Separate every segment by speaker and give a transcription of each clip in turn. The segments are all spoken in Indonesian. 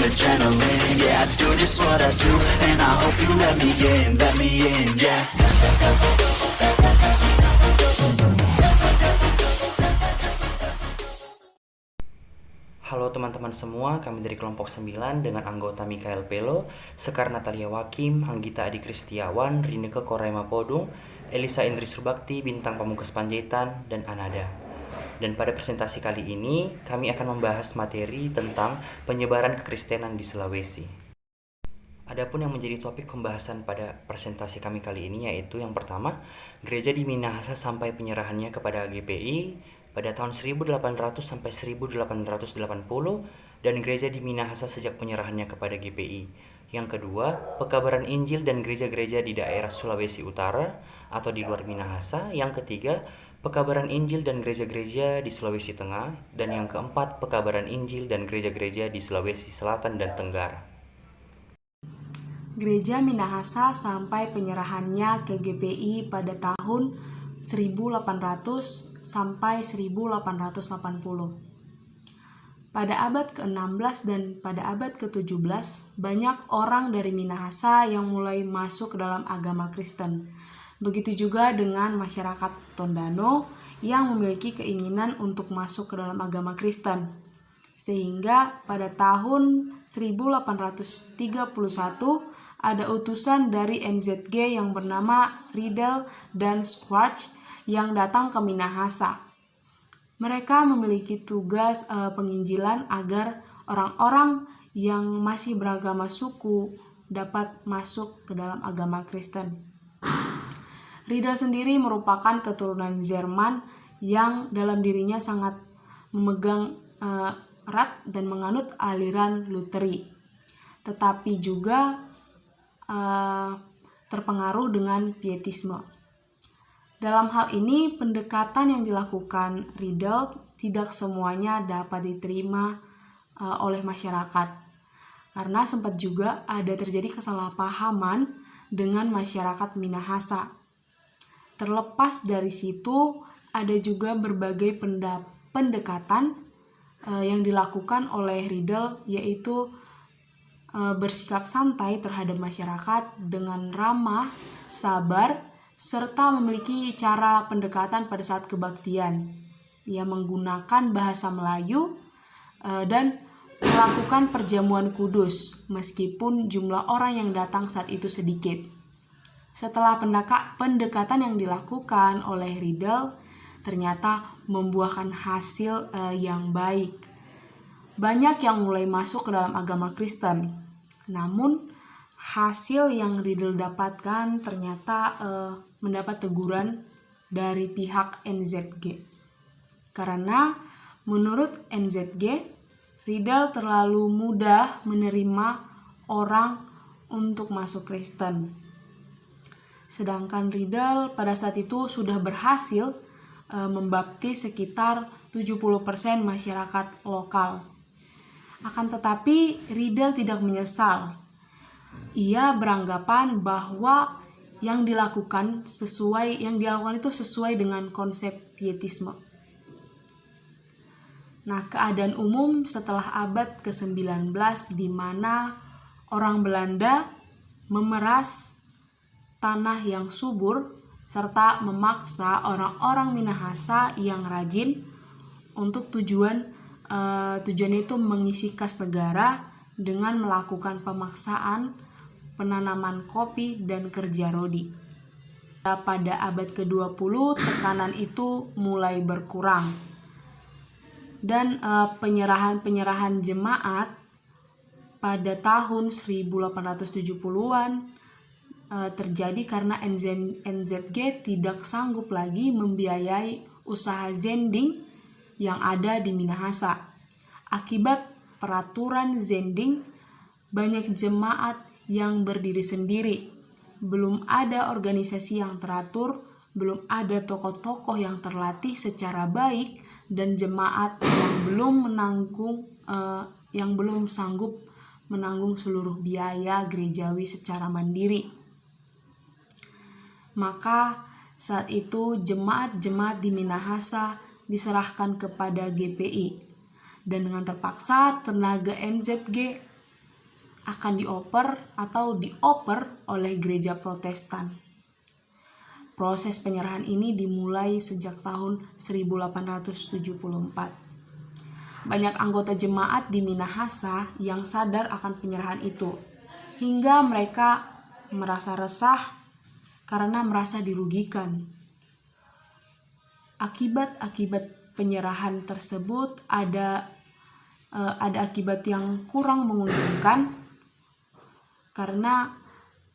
Speaker 1: adrenaline. Yeah, I do just what I do, and I hope you let me in, yeah.
Speaker 2: Halo teman-teman semua, kami dari kelompok 9 dengan anggota Mikael Pelo, Sekar Natalia Wakim, Anggita Adi Kristiawan, Rineke Koraima Podung, Elisa Indri Surbakti, Bintang Pamungkas Panjaitan, dan Anada. Dan pada presentasi kali ini, kami akan membahas materi tentang penyebaran kekristenan di Sulawesi. Adapun yang menjadi topik pembahasan pada presentasi kami kali ini yaitu yang pertama, gereja di Minahasa sampai penyerahannya kepada GPI pada tahun 1800 sampai 1880 dan gereja di Minahasa sejak penyerahannya kepada GPI. Yang kedua, pekabaran Injil dan gereja-gereja di daerah Sulawesi Utara atau di luar Minahasa. Yang ketiga, pekabaran Injil dan gereja-gereja di Sulawesi Tengah. Dan yang keempat, pekabaran Injil dan gereja-gereja di Sulawesi Selatan dan Tenggara.
Speaker 3: Gereja Minahasa sampai penyerahannya ke GPI pada tahun 1800 sampai 1880. Pada abad ke-16 dan pada abad ke-17, banyak orang dari Minahasa yang mulai masuk ke dalam agama Kristen. Begitu juga dengan masyarakat Tondano yang memiliki keinginan untuk masuk ke dalam agama Kristen. Sehingga pada tahun 1831 ada utusan dari NZG yang bernama Riedel dan Schwartz yang datang ke Minahasa. Mereka memiliki tugas penginjilan agar orang-orang yang masih beragama suku dapat masuk ke dalam agama Kristen. Riedel sendiri merupakan keturunan Jerman yang dalam dirinya sangat memegang erat dan menganut aliran Luteri, tetapi juga terpengaruh dengan Pietisme. Dalam hal ini, pendekatan yang dilakukan Riedel tidak semuanya dapat diterima oleh masyarakat, karena sempat juga ada terjadi kesalahpahaman dengan masyarakat Minahasa. Terlepas dari situ, ada juga berbagai pendekatan yang dilakukan oleh Riedel, yaitu bersikap santai terhadap masyarakat dengan ramah, sabar, serta memiliki cara pendekatan pada saat kebaktian. Ia menggunakan bahasa Melayu dan melakukan perjamuan kudus meskipun jumlah orang yang datang saat itu sedikit. Setelah pendekatan yang dilakukan oleh Riedel ternyata membuahkan hasil yang baik. Banyak yang mulai masuk ke dalam agama Kristen. Namun hasil yang Riedel dapatkan ternyata mendapat teguran dari pihak NZG. Karena menurut NZG, Riedel terlalu mudah menerima orang untuk masuk Kristen. Sedangkan Riedel pada saat itu sudah berhasil membaptis sekitar 70% masyarakat lokal. Akan tetapi Riedel tidak menyesal. Ia beranggapan bahwa yang dilakukan itu sesuai dengan konsep Pietisme. Nah, keadaan umum setelah abad ke-19 di mana orang Belanda memeras tanah yang subur serta memaksa orang-orang Minahasa yang rajin untuk tujuannya itu mengisi kas negara dengan melakukan pemaksaan penanaman kopi dan kerja rodi. Pada abad ke-20 tekanan itu mulai berkurang dan penyerahan jemaat pada tahun 1870-an terjadi karena NZG tidak sanggup lagi membiayai usaha zending yang ada di Minahasa. Akibat peraturan zending, banyak jemaat yang berdiri sendiri. Belum ada organisasi yang teratur, belum ada tokoh-tokoh yang terlatih secara baik, dan jemaat yang belum sanggup menanggung seluruh biaya gerejawi secara mandiri. Maka saat itu jemaat-jemaat di Minahasa diserahkan kepada GPI, dan dengan terpaksa tenaga NZG akan dioper oleh gereja Protestan. Proses penyerahan ini dimulai sejak tahun 1874. Banyak anggota jemaat di Minahasa yang sadar akan penyerahan itu, hingga mereka merasa resah karena merasa dirugikan. Akibat-akibat penyerahan tersebut ada akibat yang kurang menguntungkan, karena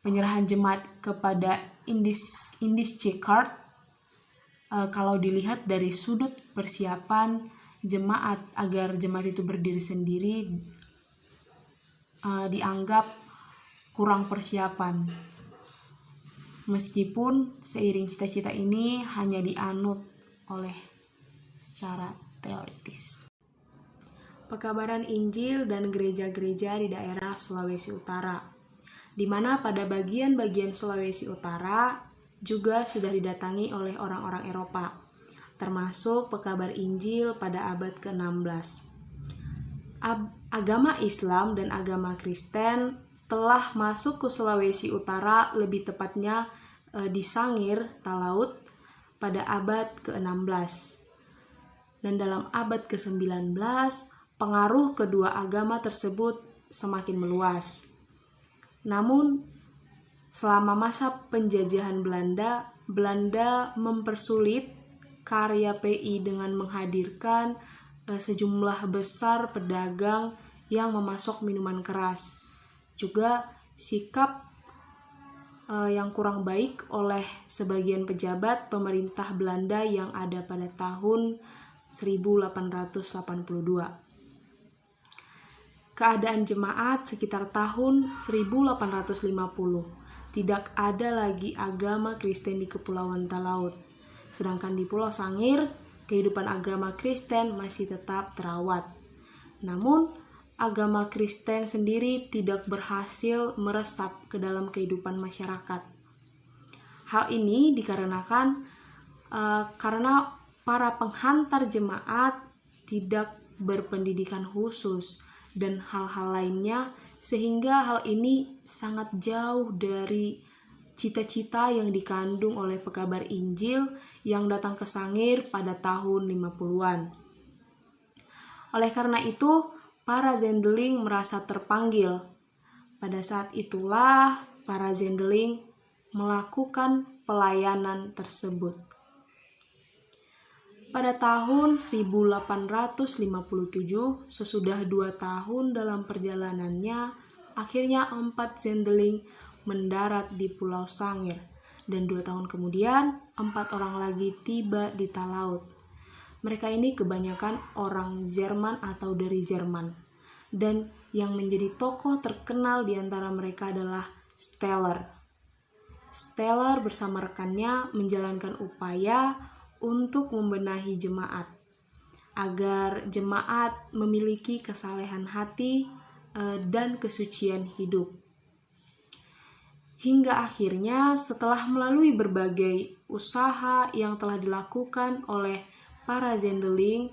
Speaker 3: penyerahan jemaat kepada Indische-Kerk kalau dilihat dari sudut persiapan jemaat agar jemaat itu berdiri sendiri dianggap kurang persiapan. Meskipun seiring cita-cita ini hanya dianut oleh secara teoritis. Pekabaran Injil dan gereja-gereja di daerah Sulawesi Utara, di mana pada bagian-bagian Sulawesi Utara juga sudah didatangi oleh orang-orang Eropa, termasuk pekabar Injil pada abad ke-16. Agama Islam dan agama Kristen telah masuk ke Sulawesi Utara, lebih tepatnya di Sangir, Talaut, pada abad ke-16. Dan dalam abad ke-19, pengaruh kedua agama tersebut semakin meluas. Namun, selama masa penjajahan Belanda mempersulit karya PI dengan menghadirkan sejumlah besar pedagang yang memasok minuman keras. Juga sikap yang kurang baik oleh sebagian pejabat pemerintah Belanda yang ada pada tahun 1882. Keadaan jemaat sekitar tahun 1850. Tidak ada lagi agama Kristen di Kepulauan Talaut. Sedangkan di Pulau Sangir, kehidupan agama Kristen masih tetap terawat. Namun, agama Kristen sendiri tidak berhasil meresap ke dalam kehidupan masyarakat. Hal ini dikarenakan karena para penghantar jemaat tidak berpendidikan khusus dan hal-hal lainnya, sehingga hal ini sangat jauh dari cita-cita yang dikandung oleh pekabar Injil yang datang ke Sangir pada tahun 50-an. Oleh karena itu, para zendeling merasa terpanggil. Pada saat itulah para zendeling melakukan pelayanan tersebut. Pada tahun 1857, sesudah 2 tahun dalam perjalanannya, akhirnya 4 zendeling mendarat di Pulau Sangir, dan 2 tahun kemudian 4 orang lagi tiba di Talaut. Mereka ini kebanyakan orang Jerman atau dari Jerman, dan yang menjadi tokoh terkenal di antara mereka adalah Steller. Steller bersama rekannya menjalankan upaya untuk membenahi jemaat, agar jemaat memiliki kesalehan hati dan kesucian hidup. Hingga akhirnya setelah melalui berbagai usaha yang telah dilakukan oleh para zendeling,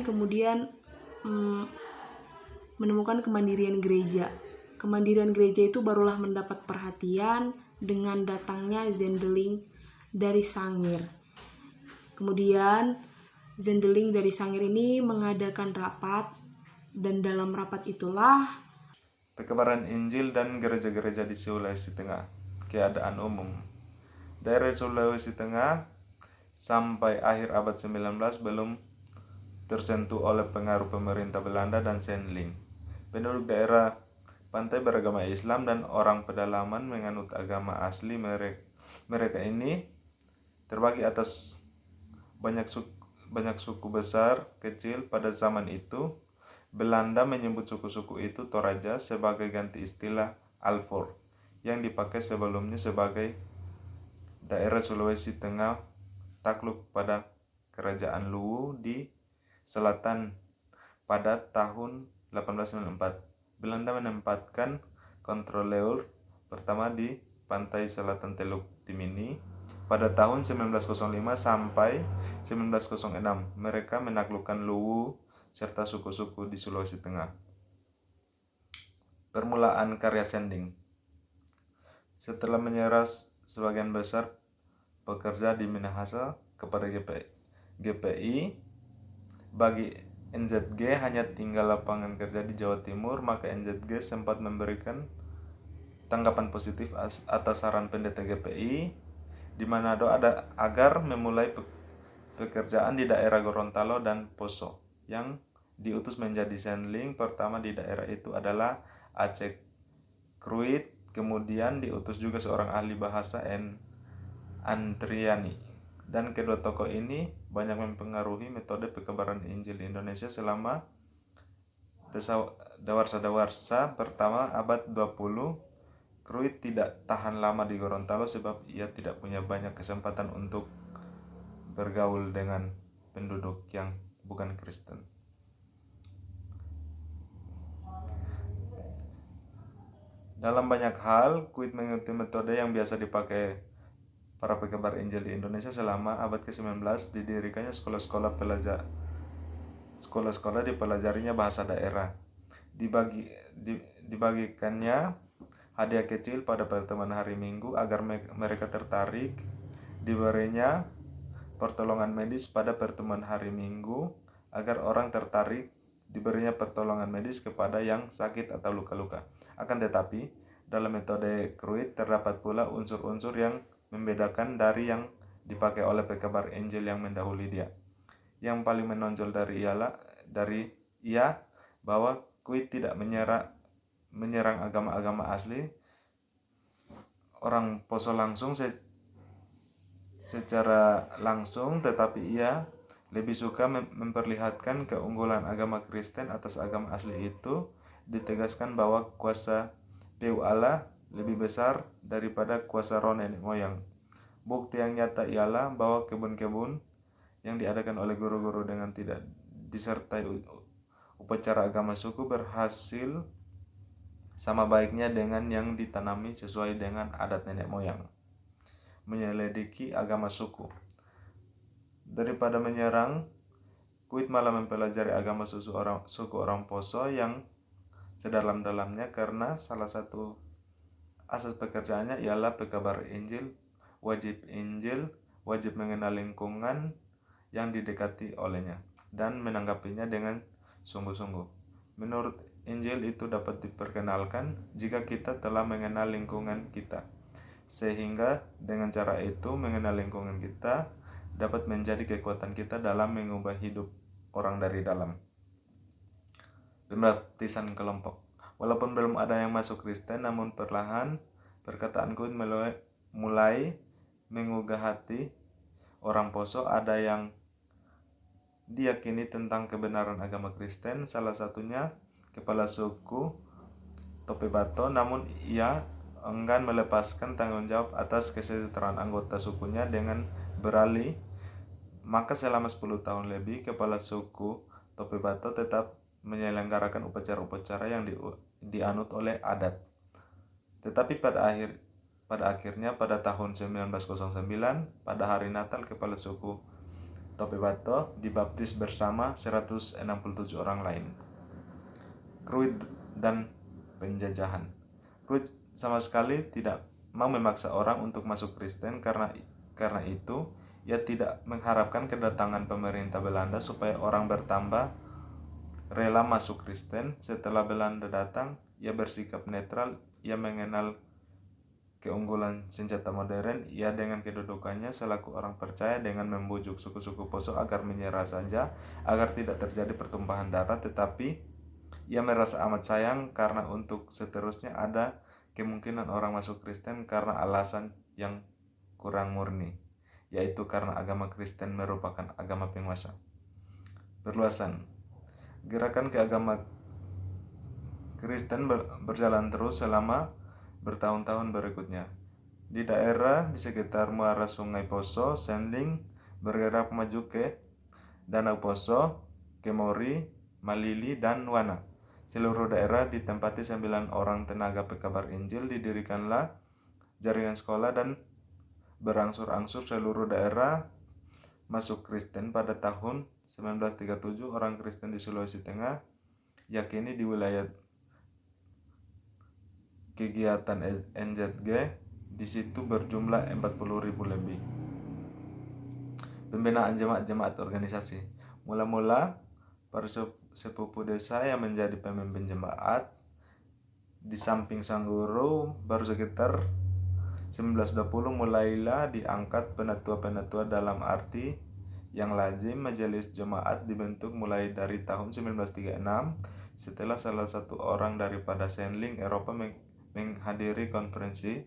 Speaker 3: kemudian menemukan kemandirian gereja. Kemandirian gereja itu barulah mendapat perhatian dengan datangnya zendeling dari Sangir. Kemudian zendeling dari Sangir ini mengadakan rapat, dan dalam rapat itulah
Speaker 4: pekabaran Injil dan gereja-gereja di Sulawesi Tengah. Keadaan umum. Daerah Sulawesi Tengah sampai akhir abad 19 belum tersentuh oleh pengaruh pemerintah Belanda dan zendeling. Penduduk daerah pantai beragama Islam dan orang pedalaman menganut agama asli mereka ini terbagi atas banyak suku besar kecil. Pada zaman itu Belanda menyebut suku-suku itu Toraja sebagai ganti istilah Alfor yang dipakai sebelumnya sebagai daerah Sulawesi Tengah takluk pada Kerajaan Luwu di selatan pada tahun 1894. Belanda menempatkan kontroleur pertama di pantai selatan Teluk Timini pada tahun 1905 sampai 1906. Mereka menaklukkan Luwu serta suku-suku di Sulawesi Tengah. Permulaan karya Sending. Setelah menyerah sebagian besar pekerja di Minahasa kepada GPI, bagi NZG hanya tinggal lapangan kerja di Jawa Timur, maka NZG sempat memberikan tanggapan positif atas saran pendeta GPI di Manado agar memulai pekerjaan di daerah Gorontalo dan Poso. Yang diutus menjadi sendling pertama di daerah itu adalah Aceh Kruit. Kemudian diutus juga seorang ahli bahasa Antriani. Dan kedua tokoh ini banyak mempengaruhi metode pekabaran Injil di Indonesia selama dawarsa pertama abad 20. Kruit tidak tahan lama di Gorontalo sebab ia tidak punya banyak kesempatan untuk bergaul dengan penduduk yang bukan Kristen. Dalam banyak hal, Kruit mengikuti metode yang biasa dipakai para pekabar Injil di Indonesia selama abad ke-19. Didirikannya sekolah-sekolah dipelajarinya bahasa daerah. Dibagikannya hadiah kecil pada pertemuan hari Minggu agar mereka tertarik. Diberinya pertolongan medis pada pertemuan hari Minggu agar orang tertarik. Diberinya pertolongan medis kepada yang sakit atau luka-luka. Akan tetapi, dalam metode Kruit terdapat pula unsur-unsur yang membedakan dari yang dipakai oleh pekabar Injil yang mendahului dia. Yang paling menonjol dari ia bahwa Kruit tidak menyerang agama-agama asli orang Poso langsung secara langsung, tetapi ia lebih suka memperlihatkan keunggulan agama Kristen atas agama asli itu. Ditegaskan bahwa kuasa Peu Allah lebih besar daripada kuasa roh nenek moyang. Bukti yang nyata ialah bahwa kebun-kebun yang diadakan oleh guru-guru dengan tidak disertai upacara agama suku berhasil sama baiknya dengan yang ditanami sesuai dengan adat nenek moyang. Menyelidiki agama suku. Daripada menyerang, Kruit malah mempelajari agama suku orang Poso yang sedalam-dalamnya, karena salah satu asas pekerjaannya ialah pekabar Injil wajib mengenal lingkungan yang didekati olehnya dan menanggapinya dengan sungguh-sungguh. Menurut Injil itu dapat diperkenalkan jika kita telah mengenal lingkungan kita, sehingga dengan cara itu mengenal lingkungan kita dapat menjadi kekuatan kita dalam mengubah hidup orang dari dalam. Pembaptisan kelompok. Walaupun belum ada yang masuk Kristen, namun perlahan perkataan Kruit mulai menggugah hati orang Poso. Ada yang diyakini tentang kebenaran agama Kristen, salah satunya kepala suku Tope Bato, namun ia enggan melepaskan tanggung jawab atas kesejahteraan anggota sukunya dengan beralih. Maka selama 10 tahun lebih, kepala suku Tope Bato tetap menyelenggarakan upacara-upacara yang dianut oleh adat. Tetapi pada akhirnya pada tahun 1909, pada hari Natal, kepala suku Tope Bato dibaptis bersama 167 orang lain. Kruit dan penjajahan. Kruit sama sekali tidak mau memaksa orang untuk masuk Kristen, karena itu ia tidak mengharapkan kedatangan pemerintah Belanda supaya orang bertambah rela masuk Kristen. Setelah Belanda datang, ia bersikap netral. Ia mengenal keunggulan senjata modern. Ia dengan kedudukannya selaku orang percaya dengan membujuk suku-suku Poso agar menyerah saja, agar tidak terjadi pertumpahan darah. Tetapi ia merasa amat sayang karena untuk seterusnya ada kemungkinan orang masuk Kristen karena alasan yang kurang murni, yaitu karena agama Kristen merupakan agama penguasa. Perluasan. Gerakan ke agama Kristen berjalan terus selama bertahun-tahun berikutnya. Di daerah di sekitar muara Sungai Poso, Sendling bergerak maju ke Danau Poso, Kemori, Malili, dan Wana. Seluruh daerah ditempati 9 orang tenaga pekabar Injil. Didirikanlah jaringan sekolah dan berangsur-angsur seluruh daerah masuk Kristen. Pada tahun 1937, orang Kristen di Sulawesi Tengah, yakini di wilayah kegiatan NZG di situ berjumlah 40.000 lebih. Pembinaan jemaat-jemaat organisasi. Mula-mula para sepupu desa yang menjadi pemimpin jemaat. Di samping sang guru, baru sekitar 1920 mulailah diangkat penatua-penatua dalam arti yang lazim. Majelis jemaat dibentuk mulai dari tahun 1936 setelah salah satu orang daripada Senling Eropa menghadiri konferensi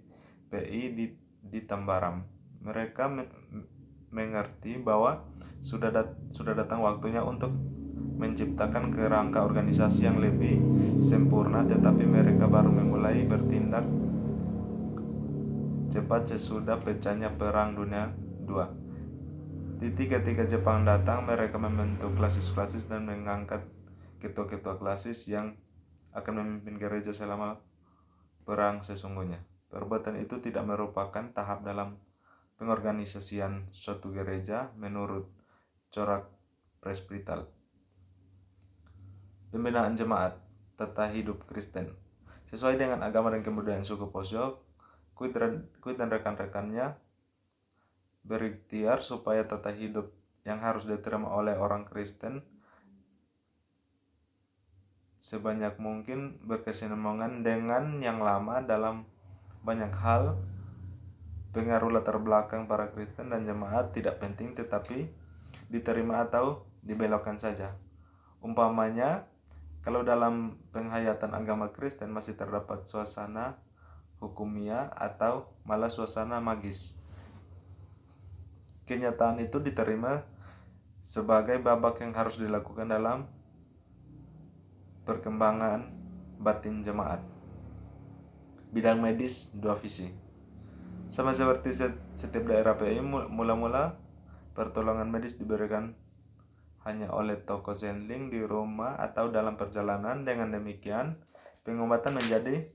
Speaker 4: PI di Tambaram. Mereka mengerti bahwa sudah datang waktunya untuk menciptakan kerangka organisasi yang lebih sempurna, tetapi mereka baru memulai bertindak cepat sesudah pecahnya Perang Dunia II. Ketika Jepang datang, mereka membentuk klasis-klasis dan mengangkat ketua-ketua klasis yang akan memimpin gereja selama perang sesungguhnya. Perbuatan itu tidak merupakan tahap dalam pengorganisasian suatu gereja menurut corak presbyteral. Pembinaan jemaat tata hidup Kristen sesuai dengan agama dan kebudayaan suku Poso. Kuit dan rekan-rekannya berikhtiar supaya tata hidup yang harus diterima oleh orang Kristen sebanyak mungkin berkesinambungan dengan yang lama dalam banyak hal. Pengaruh latar belakang para Kristen dan jemaat tidak penting, tetapi diterima atau dibelokkan saja. Umpamanya, kalau dalam penghayatan agama Kristen masih terdapat suasana hukumia atau malah suasana magis, kenyataan itu diterima sebagai babak yang harus dilakukan dalam perkembangan batin jemaat. Bidang medis, 2 visi. Sama seperti setiap daerah PI, mula-mula pertolongan medis diberikan hanya oleh tokoh Senling di rumah atau dalam perjalanan. Dengan demikian, pengobatan menjadi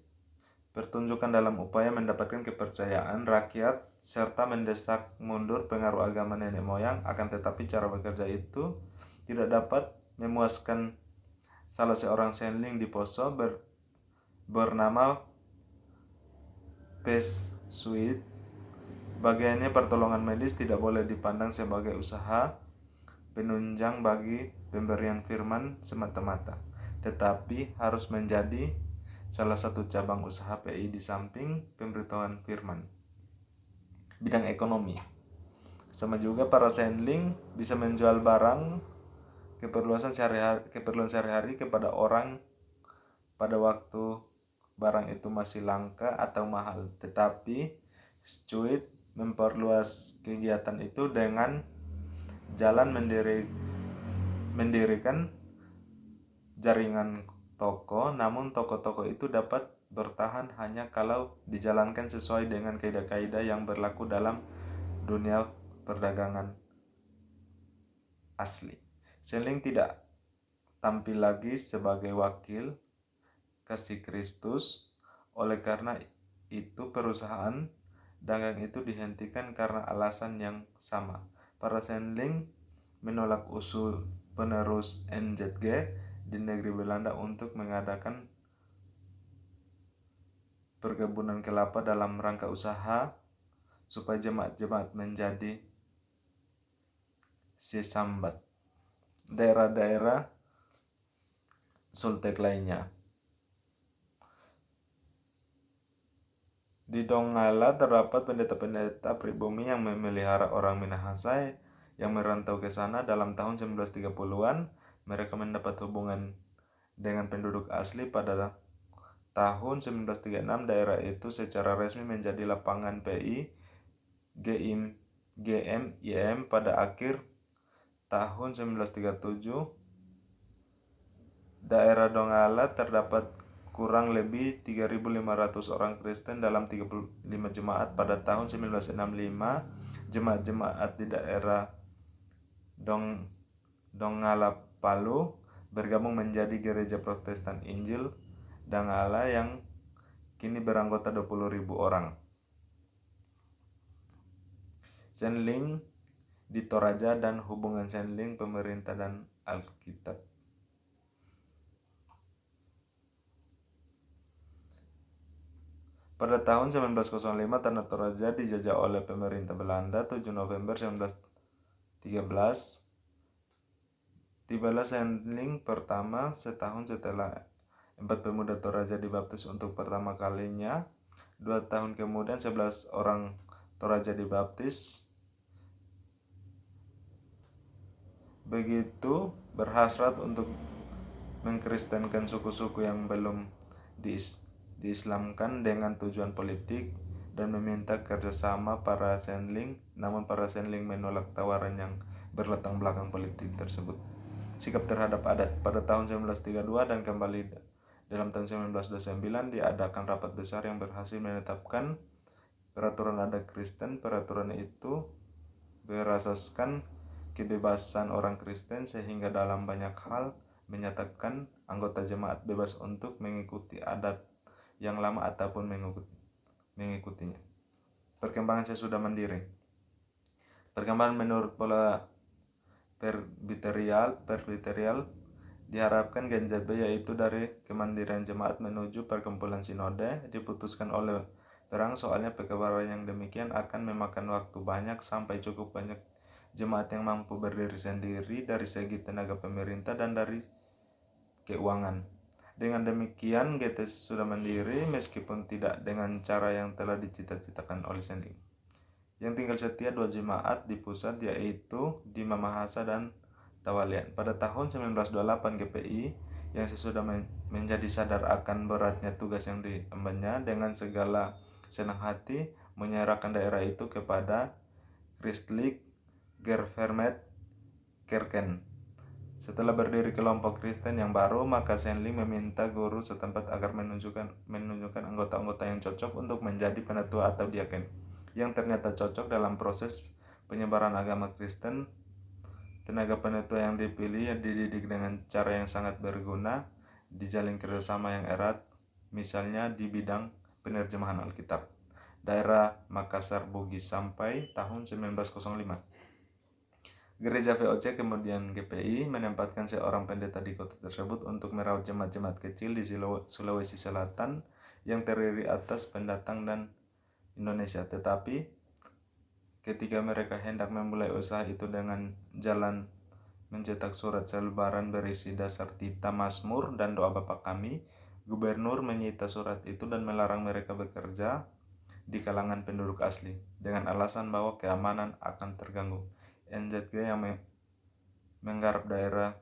Speaker 4: pertunjukan dalam upaya mendapatkan kepercayaan rakyat serta mendesak mundur pengaruh agama nenek moyang. Akan tetapi cara bekerja itu tidak dapat memuaskan salah seorang Senling di Poso bernama Pesuit. Bagiannya pertolongan medis tidak boleh dipandang sebagai usaha penunjang bagi pemberian firman semata-mata, tetapi harus menjadi salah satu cabang usaha PI di samping pemberitahuan firman. Bidang ekonomi. Sama juga para Senling bisa menjual barang keperluan sehari-hari kepada orang pada waktu barang itu masih langka atau mahal. Tetapi Stuit memperluas kegiatan itu dengan jalan mendirikan jaringan toko, namun toko-toko itu dapat bertahan hanya kalau dijalankan sesuai dengan kaidah-kaidah yang berlaku dalam dunia perdagangan asli. Senling tidak tampil lagi sebagai wakil kasih Kristus. Oleh karena itu perusahaan dagang itu dihentikan karena alasan yang sama. Para Senling menolak usul penerus NZG di negeri Belanda untuk mengadakan perkebunan kelapa dalam rangka usaha supaya jemaat-jemaat menjadi sesambat. Daerah-daerah Sultek lainnya. Di Donggala terdapat pendeta-pendeta pribumi yang memelihara orang Minahasa yang merantau ke sana dalam tahun 1930-an. Mereka mendapat hubungan dengan penduduk asli. Pada tahun 1936 daerah itu secara resmi menjadi lapangan PI GMIM. Pada akhir tahun 1937 daerah Donggala terdapat kurang lebih 3.500 orang Kristen dalam 35 jemaat. Pada tahun 1965 jemaat-jemaat di daerah Donggala Palu bergabung menjadi Gereja Protestan Injil Donggala yang kini beranggota 20.000 orang. Senling di Toraja dan hubungan Senling, pemerintah dan Alkitab. Pada tahun 1905, Tanah Toraja dijajah oleh pemerintah Belanda. 7 November 1913, tibalah Sandling pertama setahun setelah 4 pemuda Toraja dibaptis untuk pertama kalinya. 2 tahun kemudian 11 orang Toraja dibaptis. Begitu berhasrat untuk mengkristenkan suku-suku yang belum diislamkan dengan tujuan politik dan meminta kerjasama para Sandling, namun para Sandling menolak tawaran yang berlatar belakang politik tersebut. Sikap terhadap adat pada tahun 1932 dan kembali dalam tahun 1929 diadakan rapat besar yang berhasil menetapkan peraturan adat Kristen. Peraturan itu berasaskan kebebasan orang Kristen sehingga dalam banyak hal menyatakan anggota jemaat bebas untuk mengikuti adat yang lama ataupun mengikutinya. Perkembangan sesudah mandiri. Perkembangan menurut pola presbyterial diharapkan Gen ZB, yaitu dari kemandirian jemaat menuju perkumpulan sinode, diputuskan oleh perang. Soalnya pekebaran yang demikian akan memakan waktu banyak sampai cukup banyak jemaat yang mampu berdiri sendiri dari segi tenaga pemerintah dan dari keuangan. Dengan demikian, GTS sudah mandiri meskipun tidak dengan cara yang telah dicita-citakan oleh Sandling. Yang tinggal setia 2 jemaat di pusat, yaitu di Mamahasa dan Tawalian. Pada tahun 1928, GPI yang sesudah menjadi sadar akan beratnya tugas yang diembannya, dengan segala senang hati menyerahkan daerah itu kepada Christelijk Gereformeerd Kerken. Setelah berdiri kelompok Kristen yang baru, maka Sandling meminta guru setempat agar menunjukkan anggota-anggota yang cocok untuk menjadi penatua atau diaken, yang ternyata cocok dalam proses penyebaran agama Kristen. Tenaga penatua yang dipilih dididik dengan cara yang sangat berguna, dijalin kerjasama yang erat, misalnya di bidang penerjemahan Alkitab. Daerah Makassar Bugis sampai tahun 1905. Gereja VOC kemudian GPI menempatkan seorang pendeta di kota tersebut untuk merawat jemaat-jemaat kecil di Sulawesi Selatan yang terdiri atas pendatang dan Indonesia. Tetapi ketika mereka hendak memulai usaha itu dengan jalan mencetak surat selebaran berisi dasar tita Mazmur dan doa Bapa Kami, gubernur menyita surat itu dan melarang mereka bekerja di kalangan penduduk asli dengan alasan bahwa keamanan akan terganggu. NZG yang menggarap daerah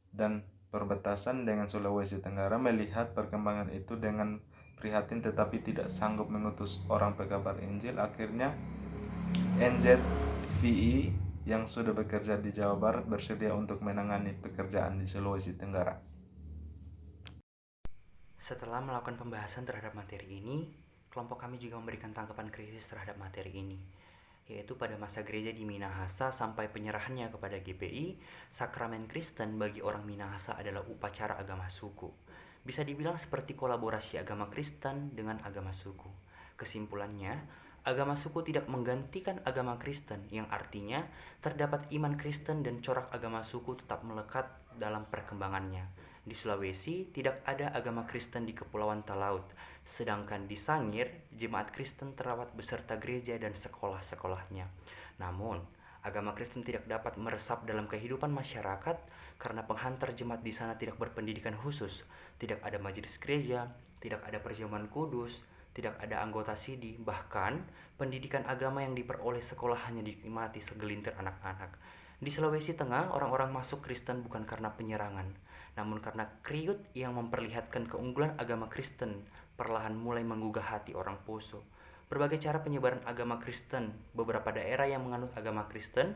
Speaker 4: dan perbatasan dengan Sulawesi Tenggara melihat perkembangan itu dengan prihatin tetapi tidak sanggup mengutus orang pekabar Injil. Akhirnya NZVI yang sudah bekerja di Jawa Barat bersedia untuk menangani pekerjaan di Sulawesi Tenggara.
Speaker 2: Setelah melakukan pembahasan terhadap materi ini, kelompok kami juga memberikan tanggapan kritis terhadap materi ini, yaitu pada masa gereja di Minahasa sampai penyerahannya kepada GPI, sakramen Kristen bagi orang Minahasa adalah upacara agama suku. Bisa dibilang seperti kolaborasi agama Kristen dengan agama suku. Kesimpulannya, agama suku tidak menggantikan agama Kristen, yang artinya terdapat iman Kristen dan corak agama suku tetap melekat dalam perkembangannya. Di Sulawesi tidak ada agama Kristen di Kepulauan Talaut, sedangkan di Sangir jemaat Kristen terawat beserta gereja dan sekolah-sekolahnya. Namun, agama Kristen tidak dapat meresap dalam kehidupan masyarakat karena penghantar jemaat di sana tidak berpendidikan khusus, tidak ada majelis gereja, tidak ada perjamuan kudus, tidak ada anggota sidi, bahkan pendidikan agama yang diperoleh sekolah hanya dinikmati segelintir anak-anak. Di Sulawesi Tengah, orang-orang masuk Kristen bukan karena penyerangan, namun karena kriut yang memperlihatkan keunggulan agama Kristen perlahan mulai menggugah hati orang Poso. Berbagai cara penyebaran agama Kristen, beberapa daerah yang menganut agama Kristen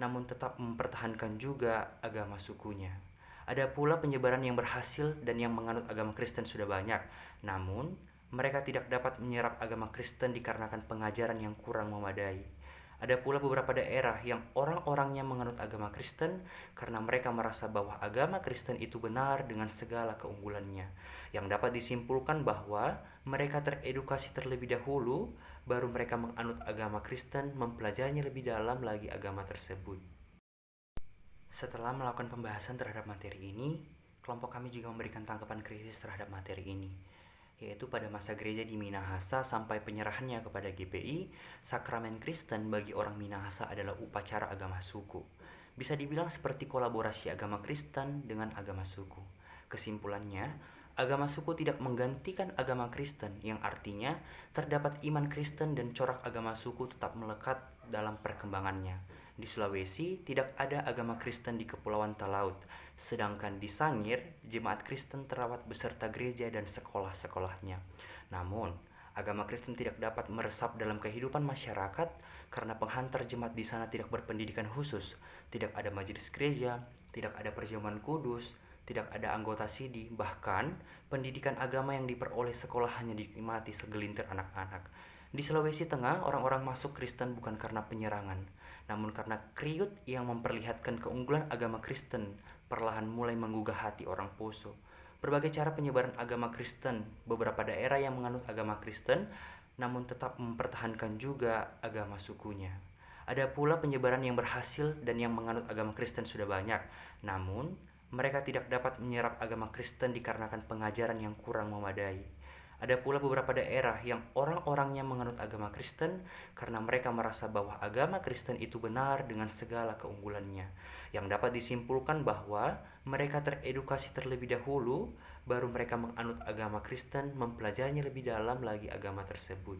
Speaker 2: namun tetap mempertahankan juga agama sukunya. Ada pula penyebaran yang berhasil dan yang menganut agama Kristen sudah banyak, namun mereka tidak dapat menyerap agama Kristen dikarenakan pengajaran yang kurang memadai. Ada pula beberapa daerah yang orang-orangnya menganut agama Kristen karena mereka merasa bahwa agama Kristen itu benar dengan segala keunggulannya, yang dapat disimpulkan bahwa mereka teredukasi terlebih dahulu, baru mereka menganut agama Kristen, mempelajarinya lebih dalam lagi agama tersebut. Setelah melakukan pembahasan terhadap materi ini, kelompok kami juga memberikan tanggapan kritis terhadap materi ini. yaitu pada masa gereja di Minahasa sampai penyerahannya kepada GPI, sakramen Kristen bagi orang Minahasa adalah upacara agama suku. Bisa dibilang seperti kolaborasi agama Kristen dengan agama suku. Kesimpulannya, agama suku tidak menggantikan agama Kristen, yang artinya terdapat iman Kristen dan corak agama suku tetap melekat dalam perkembangannya. Di Sulawesi tidak ada agama Kristen di Kepulauan Talaut, sedangkan di Sangir jemaat Kristen terawat beserta gereja dan sekolah-sekolahnya. Namun, agama Kristen tidak dapat meresap dalam kehidupan masyarakat karena penghantar jemaat di sana tidak berpendidikan khusus, tidak ada majelis gereja, tidak ada perjamuan kudus, tidak ada anggota sidi, bahkan pendidikan agama yang diperoleh sekolah hanya dinikmati segelintir anak-anak. Di Sulawesi Tengah, orang-orang masuk Kristen bukan karena penyerangan, namun karena kriut yang memperlihatkan keunggulan agama Kristen perlahan mulai menggugah hati orang Poso. Berbagai cara penyebaran agama Kristen, beberapa daerah yang menganut agama Kristen, namun tetap mempertahankan juga agama sukunya. Ada pula penyebaran yang berhasil dan yang menganut agama Kristen sudah banyak, namun mereka tidak dapat menyerap agama Kristen dikarenakan pengajaran yang kurang memadai. Ada pula beberapa daerah yang orang-orangnya menganut agama Kristen karena mereka merasa bahwa agama Kristen itu benar dengan segala keunggulannya. Yang dapat disimpulkan bahwa mereka teredukasi terlebih dahulu, baru mereka menganut agama Kristen, mempelajarinya lebih dalam lagi agama tersebut.